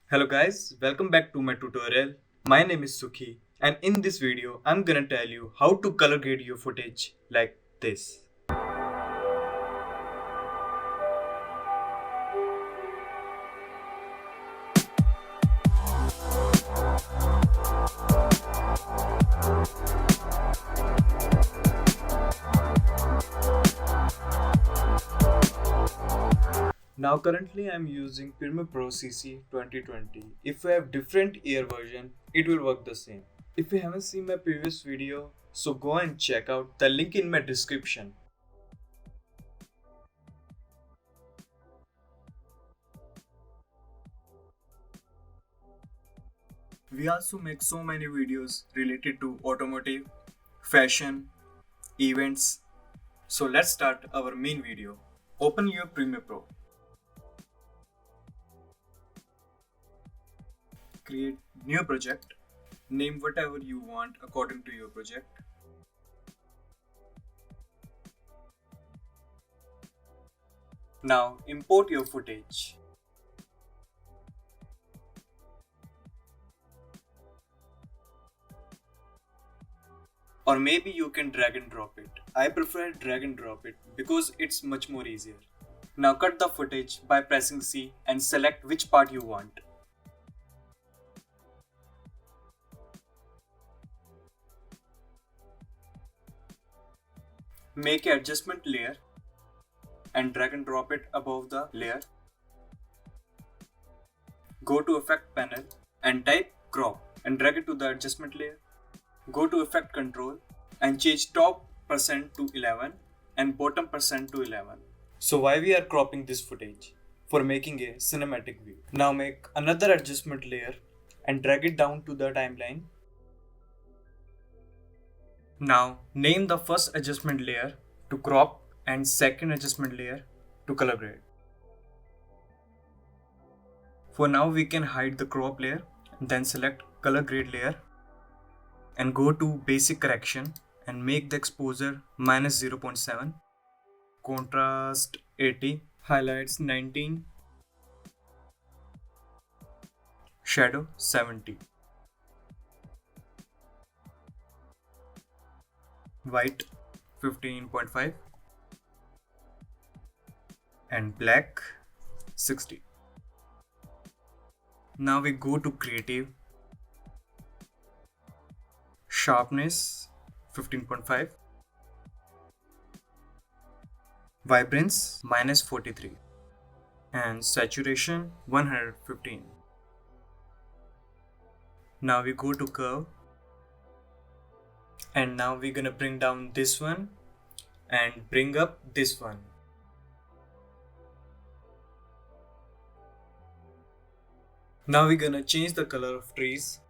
Hello guys, welcome back to my tutorial. My name is Sukhi and in this video I'm gonna tell you how to color grade your footage like this. Now currently I'm using Premiere Pro CC 2020. If you have different year version, it will work the same. If you haven't seen my previous video, so go and check out the link in my description. We also make so many videos related to automotive, fashion, events. So let's start our main video. Open your Premiere Pro. Create new project. Name whatever you want according to your project. Now import your footage. Or maybe you can drag and drop it. I prefer drag and drop it because it's much more easier. Now cut the footage by pressing C and select which part you want. Make an adjustment layer and drag and drop it above the layer. Go to Effect panel and type crop and drag it to the adjustment layer. Go to Effect Control and change top percent to 11 and bottom percent to 11. So why we are cropping this footage? For making a cinematic view. Now make another adjustment layer and drag it down to the timeline. Now name the first adjustment layer to crop and second adjustment layer to color grade. For now we can hide the crop layer, then select color grade layer and go to basic correction and make the exposure minus 0.7, contrast 80, highlights 19, shadow 70, white 15.5 and black 60. Now we go to creative, sharpness 15.5, vibrance minus 43 and saturation 115. Now we go to curve and now we're gonna bring down this one and bring up this one. Now we're gonna change the color of trees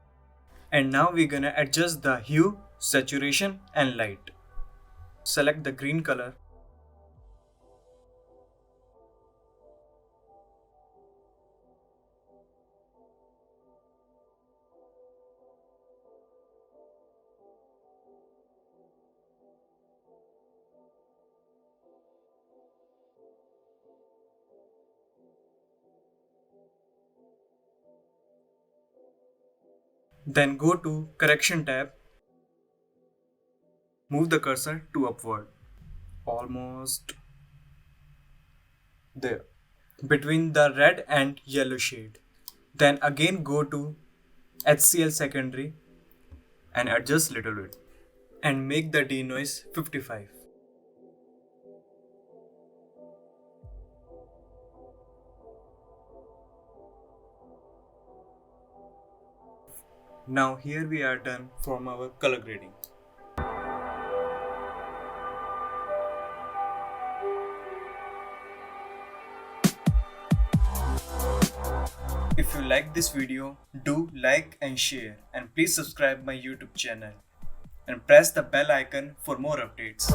and now we're gonna adjust the hue, saturation and light. Select the green color. Then go to correction tab. Move the cursor to upward. Almost there. Between the red and yellow shade. Then again go to HCL secondary and adjust little bit. And make the denoise 55. Now here we are done from our color grading. If you like this video, do like and share and please subscribe my YouTube channel and press the bell icon for more updates.